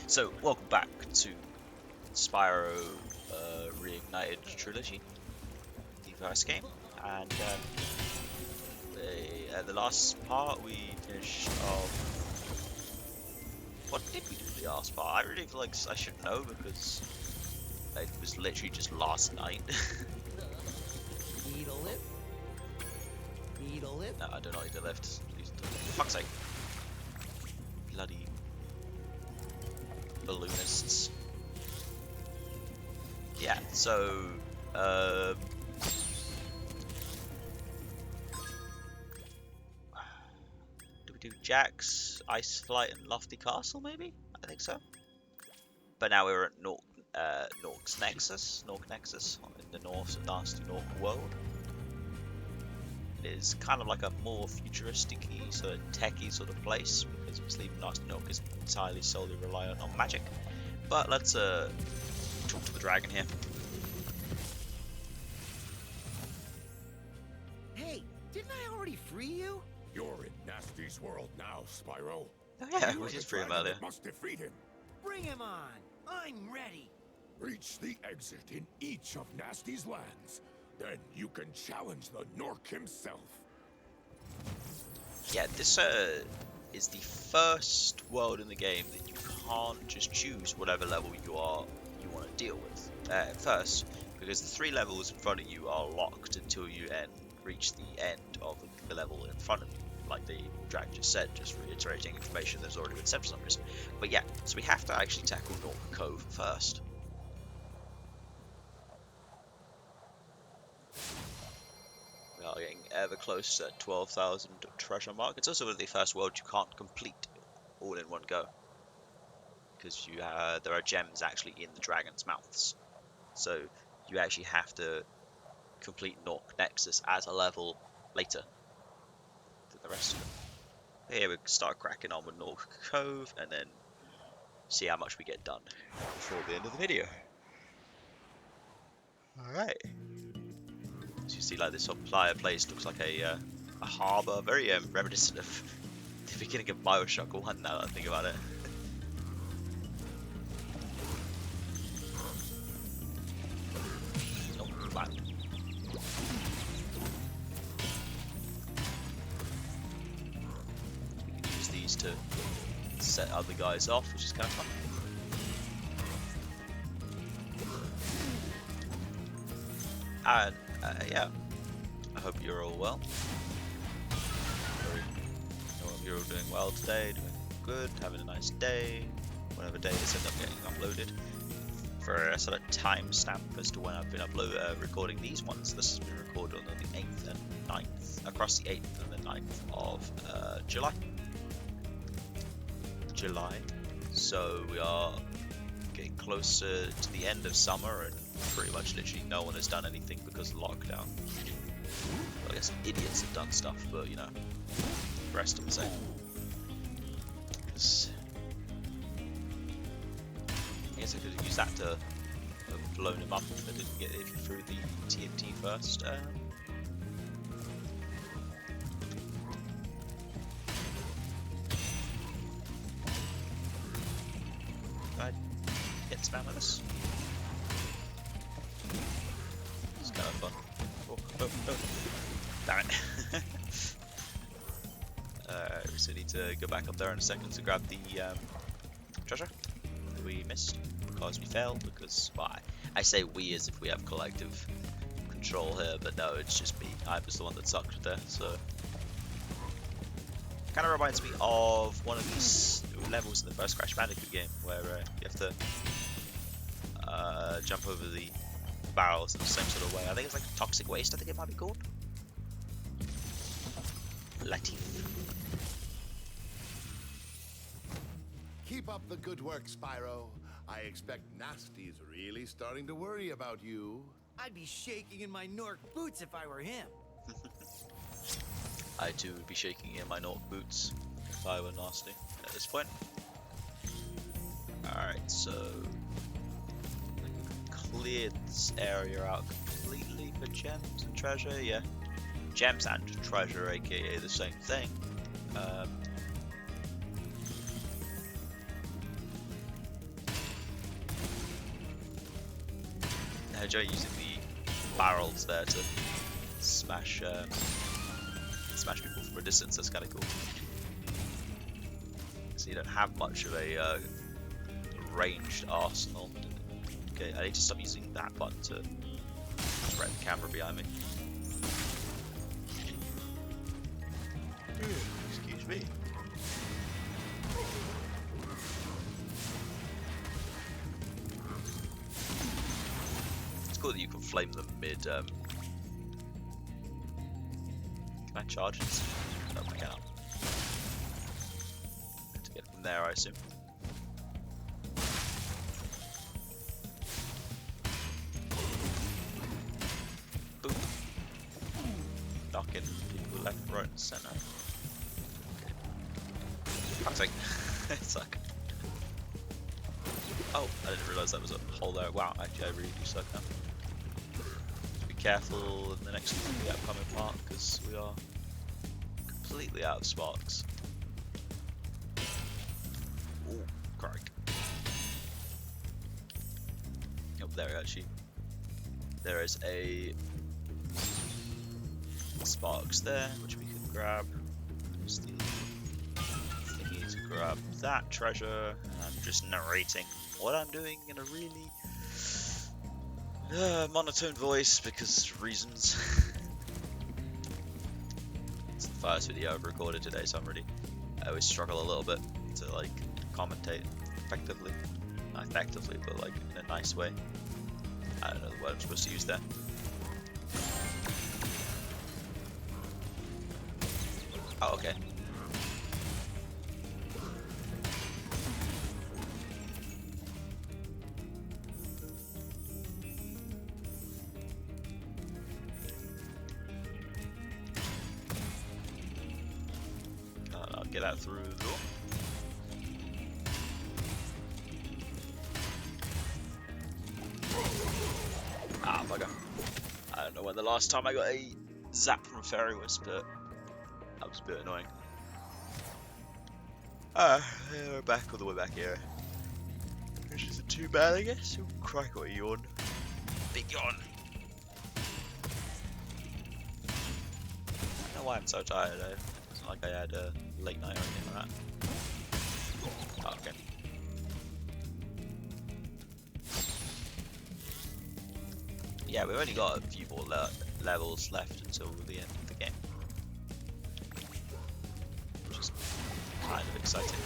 So, welcome back to Spyro Reignited Trilogy, the first game, and at the last part we finished off. What did we do in the last part? I really feel like I should know because it was literally just last night. Need a lift? Need a lift? No, I don't need a lift. Please, for fuck's sake. Bloody balloonists. Yeah, so do we do Jack's Ice Flight and Lofty Castle maybe? I think so. But now we're at Gnorc's Gnexus, in the north of nasty Gnorc world. It is kind of like a more futuristic-y, sort of techy sort of place because obviously nasty Gnorc is entirely solely reliant on magic. But let's talk to the dragon here. Hey, didn't I already free you? You're in Nasty's world now, Spyro. Oh yeah, You we are just the free him dragon earlier. that must defeat him. Bring him on. I'm ready. Reach the exit in each of Nasty's lands. Then you can challenge the Gnorc himself. Yeah, this is the first world in the game that you can't just choose whatever level you want to deal with first, because the 3 levels in front of you are locked until you reach the end of the level in front of you. Like the dragon just said, just reiterating information that's already been said for some reason. But yeah, so we have to actually tackle Gnorc Cove first. We are getting ever closer to 12,000 treasure mark. It's also the first world you can't complete all in one go, because there are gems actually in the dragon's mouths. So you actually have to complete Gnexus as a level later than the rest of them. Here we start cracking on with Gnorc Cove and then see how much we get done before the end of the video. Alright. So you see, like, this entire place looks like a harbour, very reminiscent of the beginning of Bioshock 1 now that I think about it. Not bad. We can use these to set other guys off, which is kind of fun. And yeah, I hope you're all well. I hope you're all doing well today, doing good, having a nice day, whatever day this ends up getting uploaded. For a sort of timestamp as to when I've been recording these ones, this has been recorded on the 8th and 9th, across the 8th and the 9th of July. So we are getting closer to the end of summer, and pretty much literally no one has done anything because of lockdown. Well, I guess idiots have done stuff, but you know, the rest of them say. I guess I could have used that to have blown him up if I didn't get it through the TNT first. I'd hit spam with this. It's kind of fun. Oh. Damn it. We still need to go back up there in a second to grab the treasure that we missed because we failed. Because, well, I say we as if we have collective control here, but no, it's just me. I was the one that sucked there, so. Kind of reminds me of one of these levels in the first Crash Bandicoot game where you have to jump over the barrels in the same sort of way. I think it's like toxic waste, I think it might be called. Latif. Keep up the good work, Spyro. I expect Nasty's really starting to worry about you. I'd be shaking in my Gnorc boots if I were him. I too would be shaking in my Gnorc boots if I were Nasty at this point. Alright, so clear this area out completely for gems and treasure. Yeah, gems and treasure, aka the same thing. enjoy using the barrels there to smash smash people from a distance. That's kind of cool. So you don't have much of a ranged arsenal. Okay, I need to stop using that button to threaten the camera behind me. Excuse me. It's cool that you can flame them mid. Can I charge this? No, I cannot. To get from there, I assume. Boom. Knocking people left, right, and center. Fuck's sake. It's like. Oh, I didn't realise that was a hole there. Wow, actually, I really do suck now. Be careful in the next the upcoming part because we are completely out of sparks. Ooh, crack. Oh, there actually. There is a sparks there, which we can grab. Just the thingy to grab that treasure. And I'm just narrating what I'm doing in a really monotone voice because reasons. It's the first video I've recorded today, so I always struggle a little bit to like commentate effectively. Not effectively, but like in a nice way. I don't know the word I'm supposed to use there. Oh, okay. I'll get out through the door. Ah, bugger. I don't know when the last time I got a zap from a fairy was, but that was a bit annoying. We're back all the way back here. Which isn't too bad, I guess. Oh, crikey, what a yawn. Big yawn. I don't know why I'm so tired, though. It's not like I had a late night or anything like that. Oh, okay. Yeah, we've only got a few more levels left until the end of the game. Which is kind of exciting.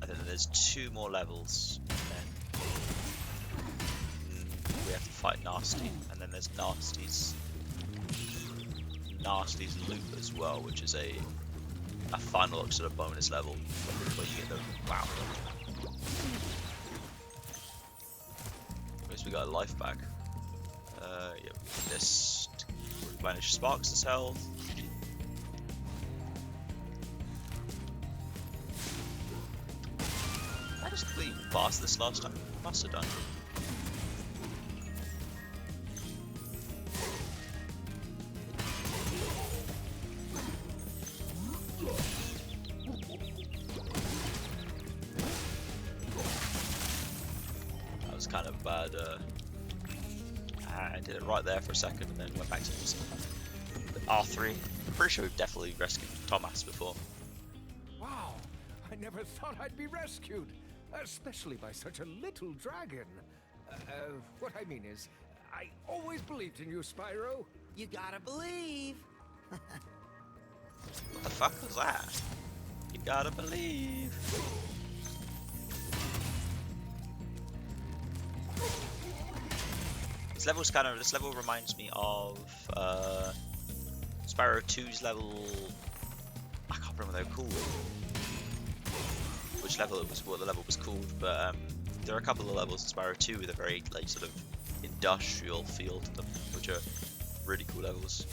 I think there's 2 more levels, and then we have to fight Nasty, and then there's Nasty's loop as well, which is a final sort of bonus level where you get the wow. At least we got a life back. Yeah, this replenish Sparks' health. I just completely passed this last time. Must have done. That was kind of bad. I did it right there for a second and then went back to using R3. I'm pretty sure we've definitely rescued Thomas before. Wow, I never thought I'd be rescued, especially by such a little dragon. What I mean is, I always believed in you, Spyro. You gotta believe. What the fuck was that? You gotta believe. This level reminds me of Spyro 2's level. I can't remember what they were called. Which level it was, what the level was called, but there are a couple of levels in Spyro 2 with a very like sort of industrial feel to them, which are really cool levels.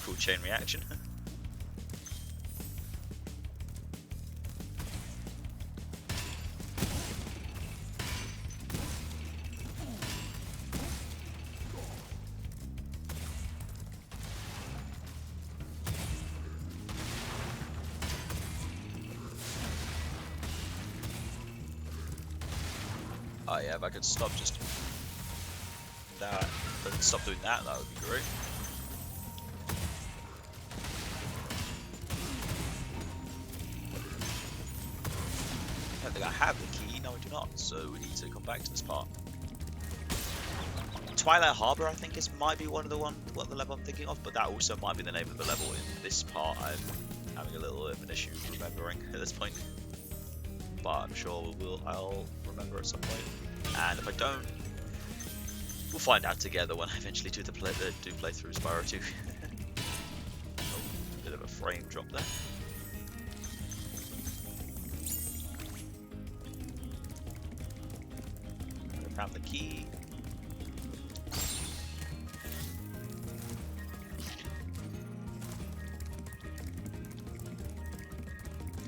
Cool chain reaction. Oh yeah, if I could stop just that, if I could stop doing that, that would be great. I don't think I have the key, no I do not, so we need to come back to this part. Twilight Harbor, I think, might be what the level I'm thinking of, but that also might be the name of the level in this part. I'm having a little bit of an issue remembering at this point, but I'm sure I'll remember at some point. And if I don't, we'll find out together when I eventually do play through Spyro 2. Oh, bit of a frame drop there. I found the key.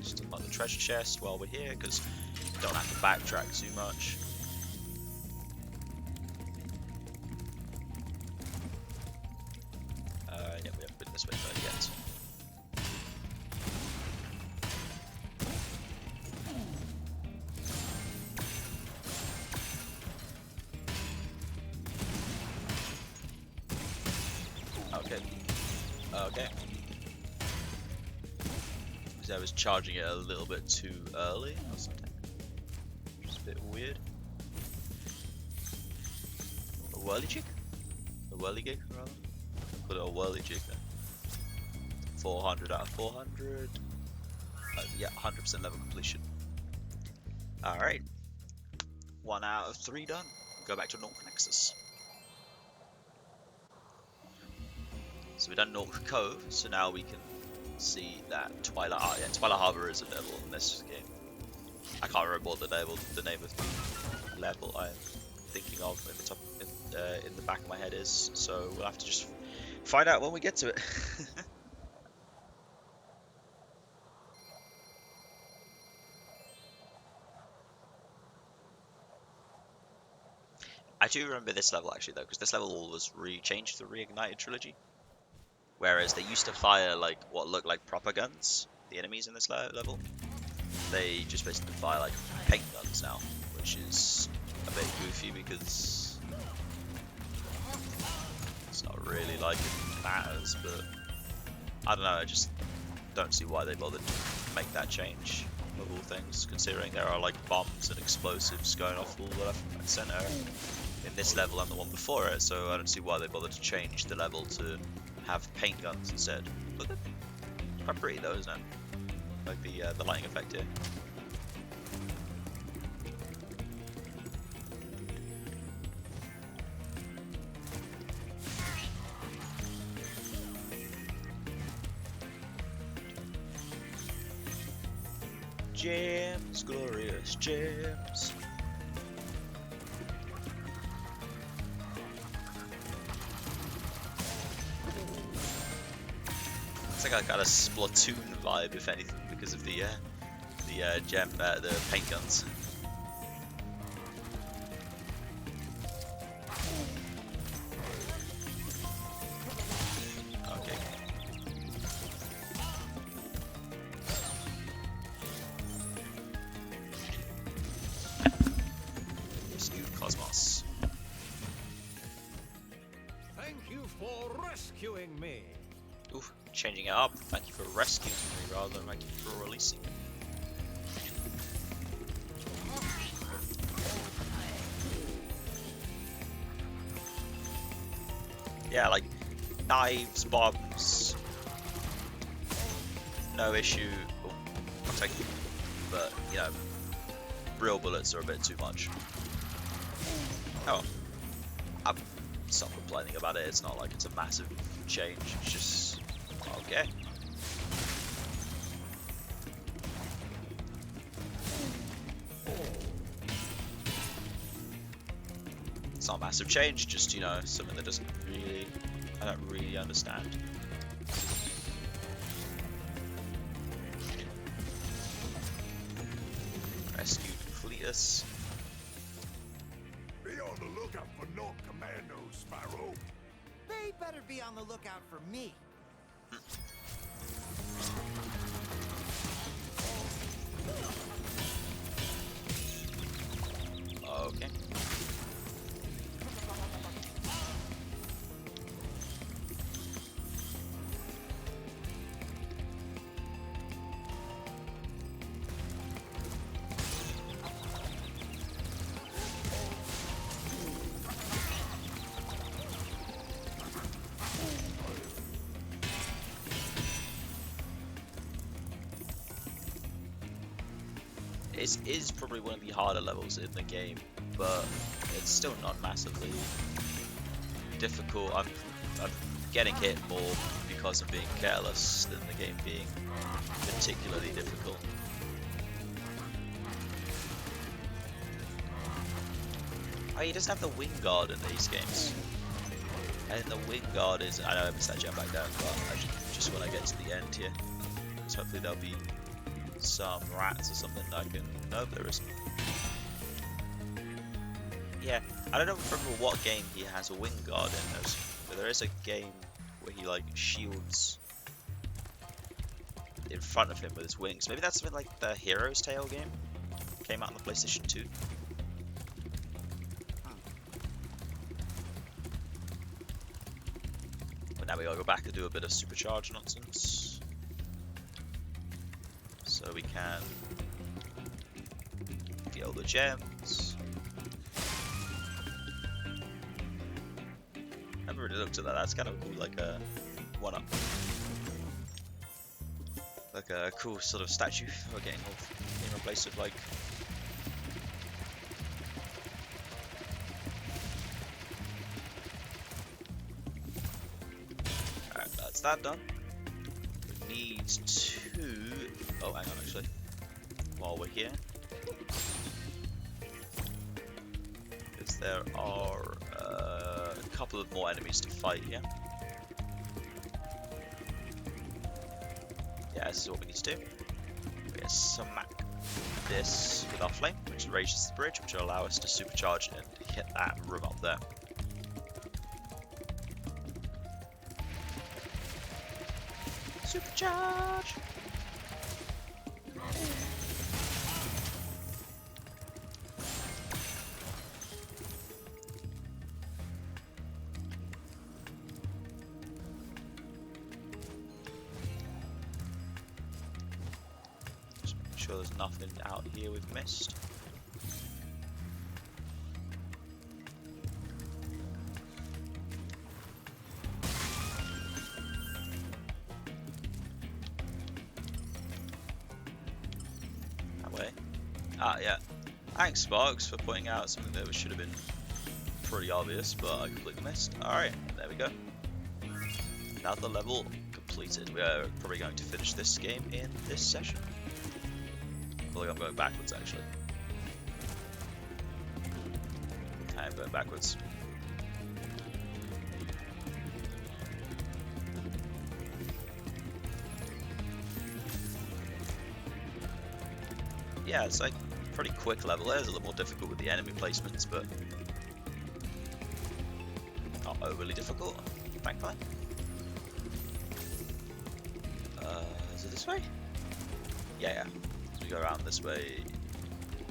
Just unlock the treasure chest while we're here, because we don't have to backtrack too much. Yeah, we haven't been this way further yet. Okay. Okay. Because I was charging it a little bit too early or something. Which is a bit weird. A whirly-jig? A whirly-gig, rather? Put a whirly-jig there. 400 out of 400. Yeah, 100% level completion. Alright. 1 out of 3 done. Go back to Gnexus. So we've done Gnorc Cove, so now we can see that Twilight Harbor is a level in this game. I can't remember what the name of the level I'm thinking of in the back of my head is, so we'll have to just find out when we get to it. I do remember this level actually though, because this level was changed for the Reignited Trilogy. Whereas they used to fire like what looked like proper guns, the enemies in this level. They just basically fire like paint guns now, which is a bit goofy because it's not really like it matters, but I don't know, I just don't see why they bothered to make that change of all things, considering there are like bombs and explosives going off all the left and center in this level and the one before it, so I don't see why they bothered to change the level to have paint guns instead. But they're quite pretty though, isn't it? Like the lighting effect here. Gems, glorious gems. It's like I got a Splatoon vibe, if anything, because of the paint guns. Okay. Rescue Cosmos. Thank you for rescuing me. Oof, changing it up. Thank you for rescuing me rather than thank you for releasing me. Yeah, like knives, bombs, no issue. Oh, I'll take them. But, you know, real bullets are a bit too much. Oh, I'm not complaining about it. It's not like it's a massive change. It's just okay. It's not a massive change. Just, you know, something that I don't really understand. Rescued Cletus. Be on the lookout for Gnorc Commandos, Spyro. They better be on the lookout for me. Okay. It is probably one of the harder levels in the game, but it's still not massively difficult. I'm getting hit more because I'm being careless than the game being particularly difficult. Oh, he doesn't have the wing guard in these games. And the wing guard is, I know I missed that jump back down, but just when I get to the end here. So hopefully there'll be some rats or something that I can, no, there isn't. Yeah, I don't remember what game he has a wing guard in those, but there is a game where he like shields in front of him with his wings. Maybe that's something like the Hero's Tale game, came out on the PlayStation 2. Now we gotta go back and do a bit of supercharge nonsense. So we can get all the gems. I never really looked at that, that's kind of cool, like a one-up. Like a cool sort of statue for getting in replaced with like that done. We need to... Oh, hang on, actually. While we're here. Because there are a couple of more enemies to fight here. Yeah, this is what we need to do. We're going to smack this with our flame, which raises the bridge, which will allow us to supercharge and hit that room up there. Supercharge! Just make sure there's nothing out here we've missed. Ah, yeah. Thanks, Sparks, for pointing out something that should have been pretty obvious, but I completely missed. Alright, there we go. Another level completed. We are probably going to finish this game in this session. I feel like I'm going backwards, actually. I'm going backwards. Yeah, it's like pretty quick level. There's a little more difficult with the enemy placements, but not overly difficult, thankfully. Is it this way? Yeah. So we go around this way,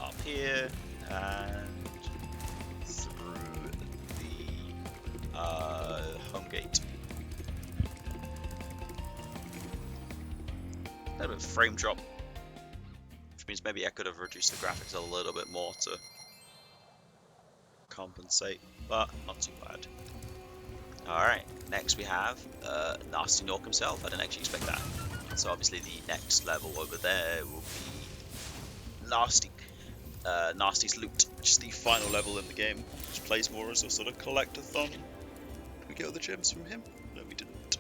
up here, and through the home gate. A little bit of frame drop. Means maybe I could have reduced the graphics a little bit more to compensate, but not too bad. Alright, next we have Nasty Gnorc himself. I didn't actually expect that. So obviously the next level over there will be Nasty's Loot, which is the final level in the game, which plays more as a sort of collectathon. Can we get all the gems from him? No, we didn't.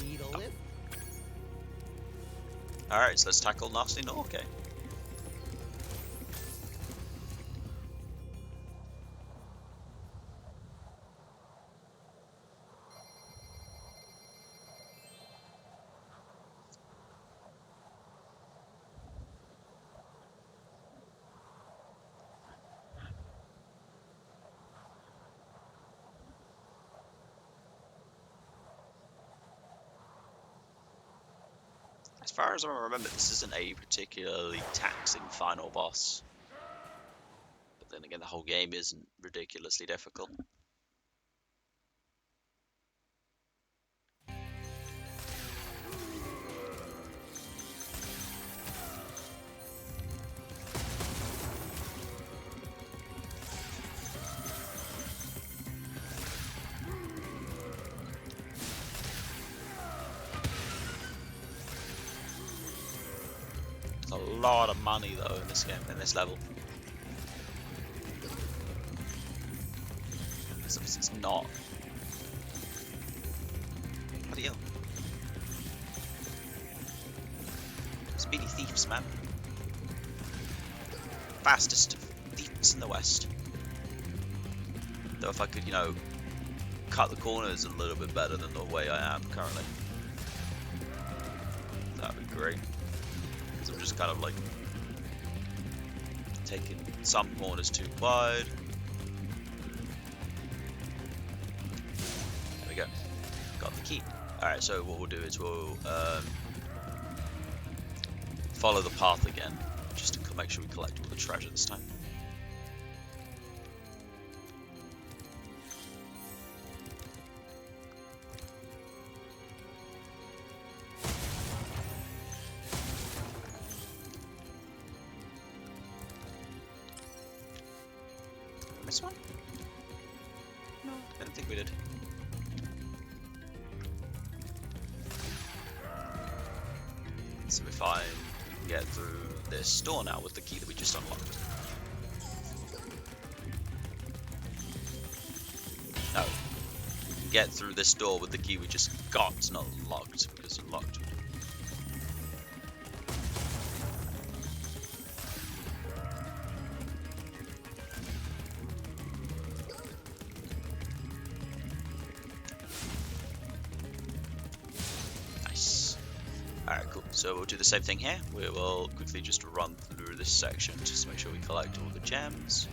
Need a lift? Alright, so let's tackle Nasty Gnorc. Okay. As far as I remember, this isn't a particularly taxing final boss. But then again, the whole game isn't ridiculously difficult. lot of money though in this game, in this level. So it's not. Bloody hell. Speedy thieves, man. Fastest thieves in the West. Though if I could, you know, cut the corners a little bit better than the way I am currently, that'd be great. Because I'm just kind of like taking some corners too wide. There we go. Got the key. Alright, so what we'll do is we'll follow the path again, just to make sure we collect all the treasure this time. This one? No, I didn't think we did. So if I get through this door now with the key that we just unlocked. No. We can get through this door with the key we just got, not unlocked, because it's unlocked. Alright, cool. So we'll do the same thing here. We will quickly just run through this section just to make sure we collect all the gems.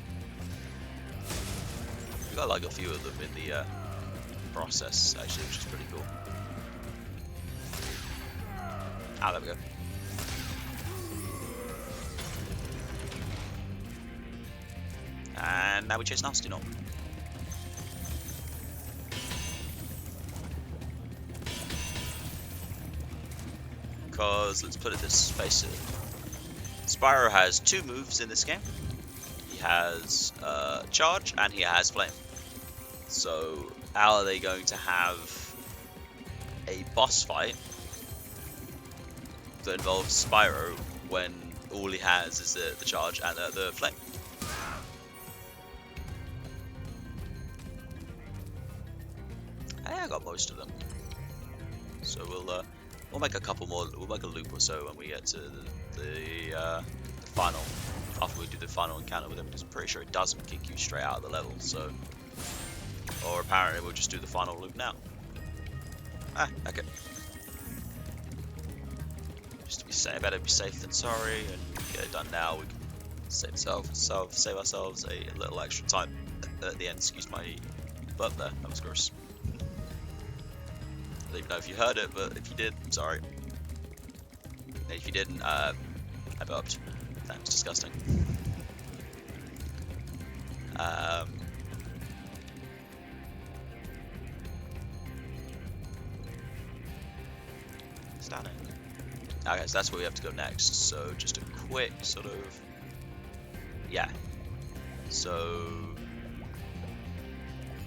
We got like a few of them in the process actually, which is pretty cool. Ah, there we go. And now we chase Nasty Gnorc. Because, let's put it this, face it, Spyro has two moves in this game. He has charge and he has flame. So how are they going to have a boss fight that involves Spyro when all he has is the charge and the flame? I got most of them. So we'll make a couple more. We'll make a loop or so when we get to the final. After we do the final encounter with him, because I'm pretty sure it doesn't kick you straight out of the level. So, or apparently we'll just do the final loop now. Ah, okay. Just to be safe, better be safe than sorry, and get it done now. We can save ourselves a little extra time at the end. Excuse my burp there. That was gross. I don't even know if you heard it, but if you did, I'm sorry. And if you didn't, I burped. That was disgusting. Stunning. Okay, so that's where we have to go next. So just a quick sort of, yeah. So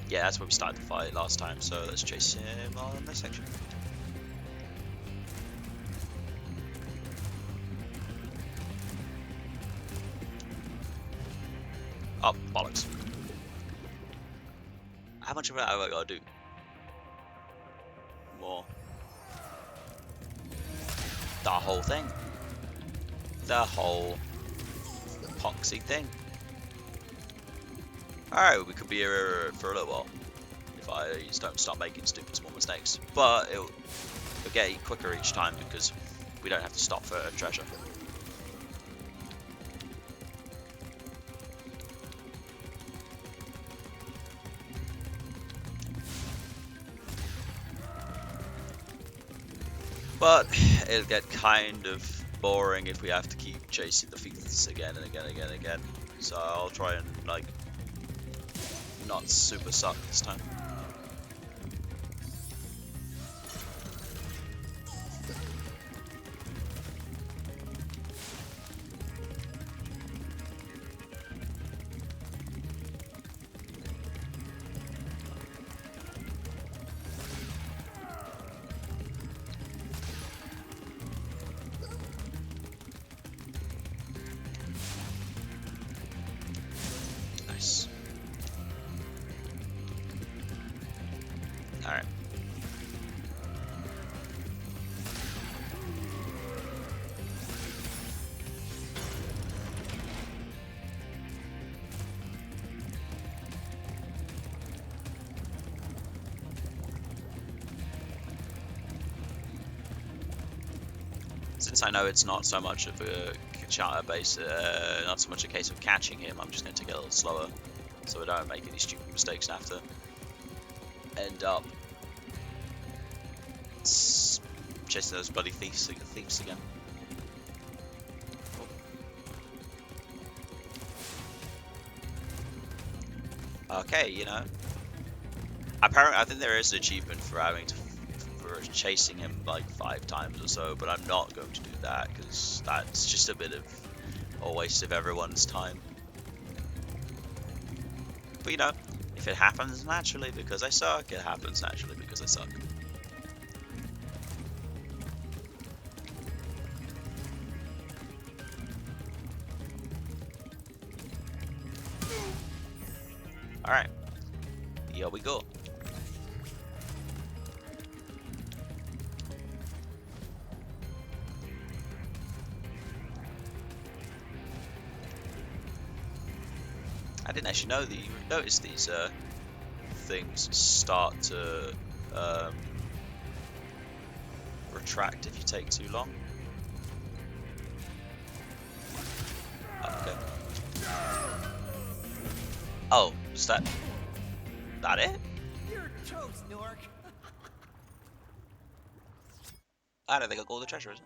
yeah, that's where we started the fight last time. So let's chase him on this section. Oh, bollocks. How much of that have I got to do? More. The whole thing. The whole epoxy thing. Alright, we could be here for a little while. If I don't start making stupid small mistakes. But it'll get quicker each time because we don't have to stop for treasure. But it'll get kind of boring if we have to keep chasing the feats again and again and again and again. So I'll try and like not super suck this time. Alright. Since I know it's not so much of a charter base, not so much a case of catching him, I'm just going to take it a little slower so I don't make any stupid mistakes and have to end up chasing those bloody thieves again. Oh. Okay, you know. Apparently, I think there is an achievement for chasing him like 5 times or so, but I'm not going to do that because that's just a bit of a waste of everyone's time. But you know, if it happens naturally because I suck, it happens naturally because I suck. Alright, here we go. I didn't actually know that you notice these things start to retract if you take too long. Okay. Oh, is that it? You're toast, Gnorc. I don't think I got all the treasure, is it?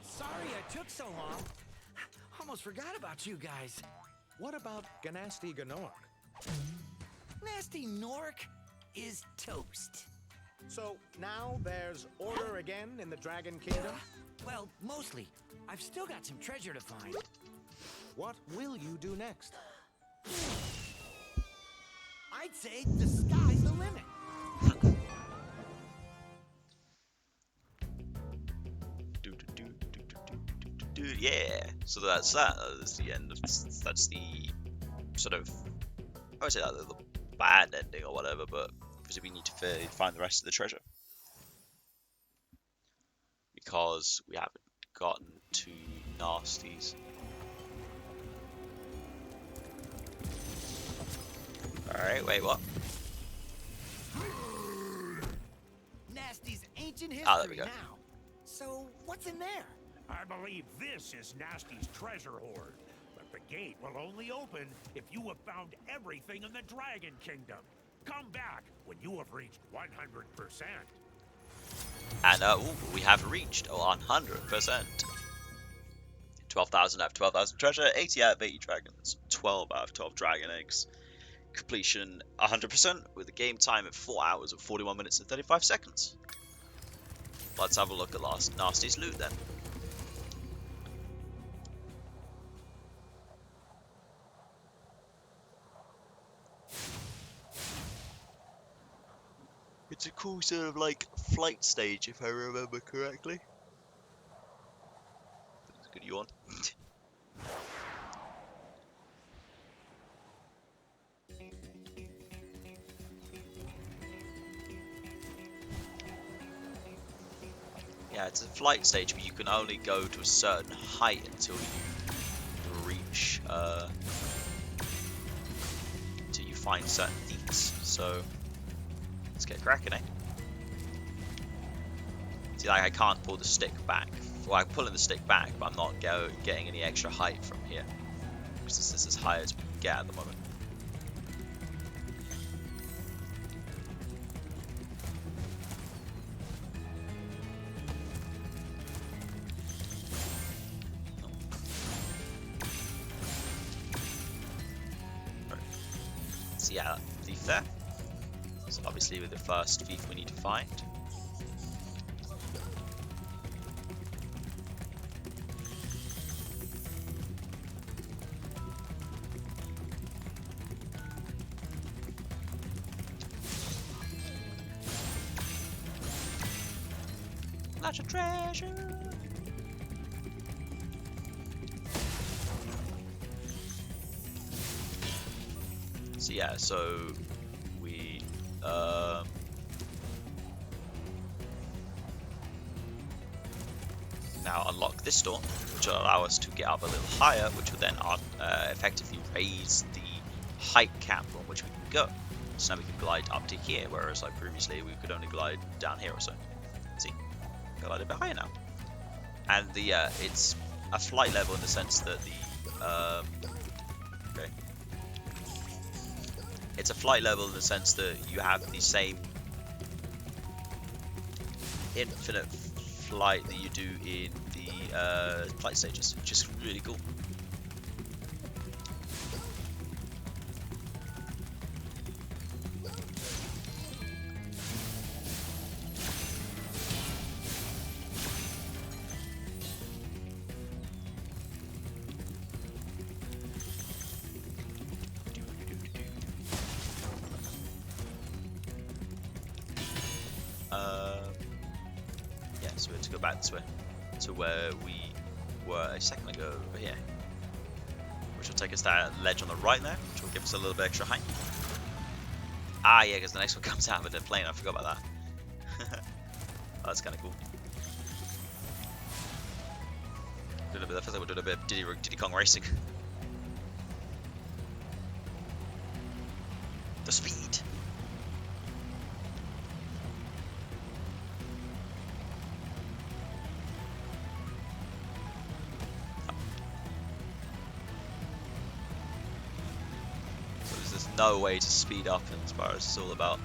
Sorry I took so long. Almost forgot about you guys. What about Gnasty Gnorc? Nasty Gnorc is toast. So now there's order again in the Dragon Kingdom? Well, mostly. I've still got some treasure to find. What will you do next? I'd say the sky's the limit. Yeah. So that's that. That's the end of. That's the sort of. I would say that the bad ending or whatever, but obviously we need to find the rest of the treasure because we haven't gotten to nasties. Alright, wait, what? Nasty's ancient history Ah, there we go. now. So, what's in there? I believe this is Nasty's treasure hoard, but the gate will only open if you have found everything in the Dragon Kingdom. Come back when you have reached 100%. And we have reached 100%. 12,000 out of 12,000 treasure, 80 out of 80 dragons, 12 out of 12 dragon eggs. Completion 100% with a game time of 4 hours and 41 minutes and 35 seconds. Let's have a look at last Nasty's loot then. It's a cool sort of like flight stage if I remember correctly. That's a good yawn. Yeah, it's a flight stage, but you can only go to a certain height until you reach, until you find certain things. So, let's get cracking, eh? See, like, I can't pull the stick back. Well, I'm pulling the stick back, but I'm not getting any extra height from here. Because this is as high as we can get at the moment. So yeah, that thief there. So obviously with the first thief we need to find. Lots of treasure. So yeah, so we now unlock this door, which will allow us to get up a little higher, which will then effectively raise the height cap on which we can go. So now we can glide up to here, whereas like previously we could only glide down here or so. See, glide a bit higher now, and the it's a flight level in the sense that the okay, it's a flight level in the sense that you have the same infinite flight that you do in the flight stages, which is really cool. Yeah, so we have to go back this way to where we were a second ago over here, which will take us to that ledge on the right there, which will give us a little bit extra height. Ah, yeah, because the next one comes out of the plane. I forgot about that. Oh, that's kind of cool. I feel like we're doing a bit of Diddy Kong racing. The speed. No way to speed up in Spyro. It's all about.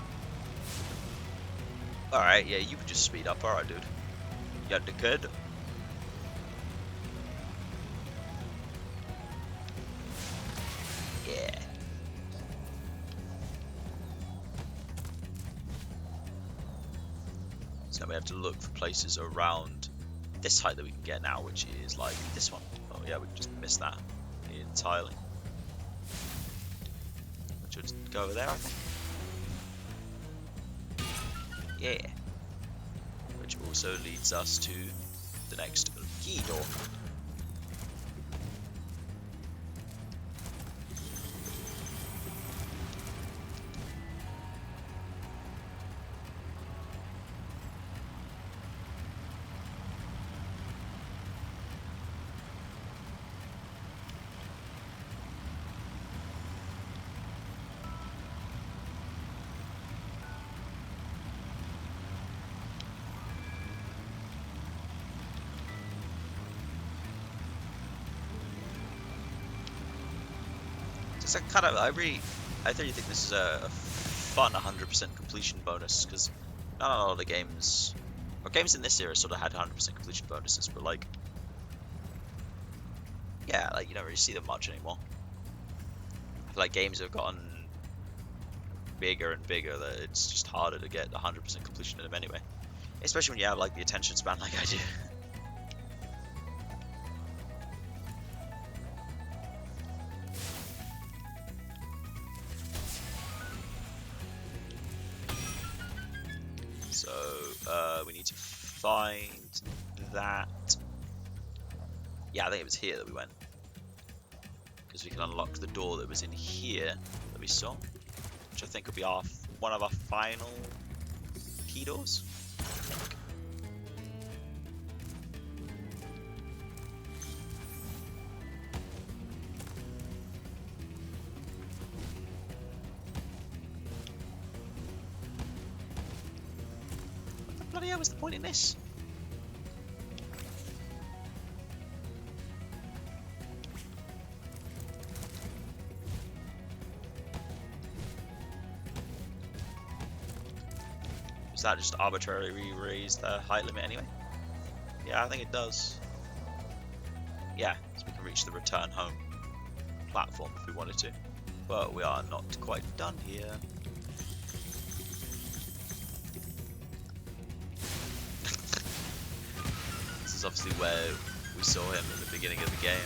Alright, yeah, you can just speed up. Alright, dude. You could. Yeah. So we have to look for places around this height that we can get now, which is like this one. Oh yeah, we just missed that entirely. Should go over there, I think. Yeah. Which also leads us to the next key door. It's a kind of I really think this is a fun 100% completion bonus, because not a lot of the games or games in this era sort of had 100% completion bonuses, but like yeah, like you don't really see them much anymore. I feel like games have gotten bigger and bigger that it's just harder to get 100% completion in them anyway, especially when you have like the attention span like I do. So we need to find that. Yeah, I think it was here that we went, because we can unlock the door that was in here that we saw, which I think will be one of our final key doors. What the bloody hell was the point in this? Does that just arbitrarily raise the height limit anyway? Yeah, I think it does. Yeah, so we can reach the return home platform if we wanted to. But we are not quite done here. This is obviously where we saw him in the beginning of the game.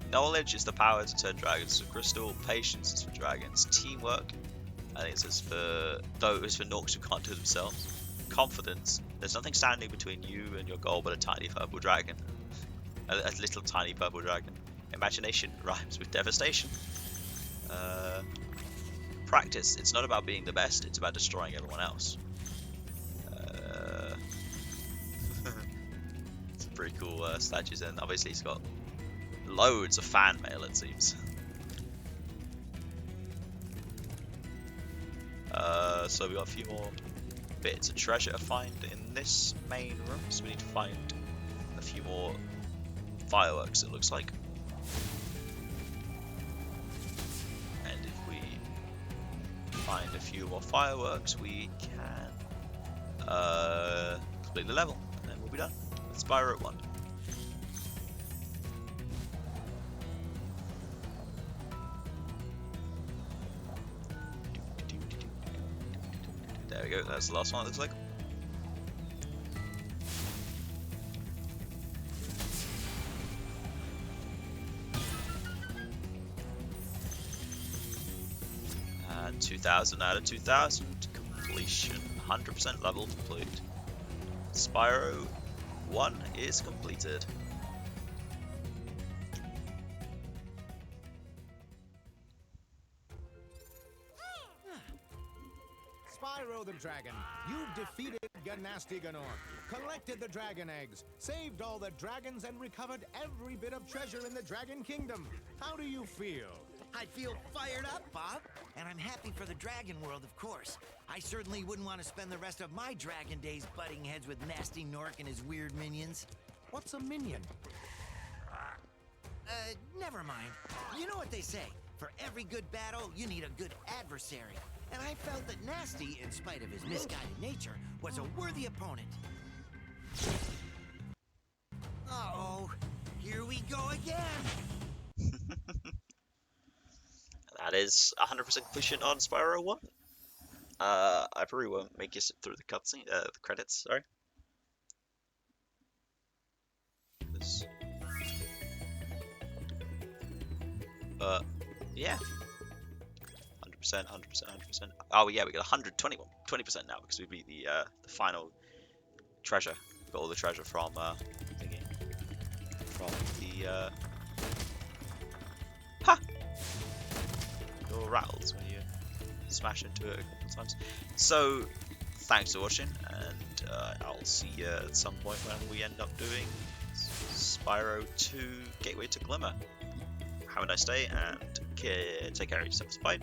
Knowledge is the power to turn dragons to crystal, patience is for dragons, teamwork I think it says for those for Gnorcs who can't do it themselves. Confidence. There's nothing standing between you and your goal but a tiny purple dragon. A little tiny purple dragon. Imagination rhymes with devastation. Practice. It's not about being the best, it's about destroying everyone else. Some pretty cool statues, and obviously he's got loads of fan mail, it seems. So we got a few more bits of treasure to find in this main room, so we need to find a few more fireworks, it looks like. And if we find a few more fireworks, we can complete the level, and then we'll be done with Spyro 1. There we go, that's the last one, it looks like. And 2000 out of 2000, completion, 100% level complete. Spyro 1 is completed. Spyro the Dragon, you've defeated Gnasty Gnorc, collected the dragon eggs, saved all the dragons, and recovered every bit of treasure in the Dragon Kingdom. How do you feel? I feel fired up, Bob. And I'm happy for the dragon world, of course. I certainly wouldn't want to spend the rest of my dragon days butting heads with nasty Gnorc and his weird minions. What's a minion? Never mind. You know what they say. For every good battle, you need a good adversary. And I felt that Nasty, in spite of his misguided nature, was a worthy opponent. Uh-oh. Here we go again. That is 100% completion on Spyro 1. I probably won't make it through the cutscene, the credits, sorry. Yeah. 100%, 100%, 100%. Oh yeah, we got 20% now because we beat the final treasure. We got all the treasure from thingy. From the Ha! It all rattles when you smash into it a couple of times. So thanks for watching, and I'll see you at some point when we end up doing Spyro 2 Gateway to Glimmer. Have a nice day and take care of yourselves. Bye.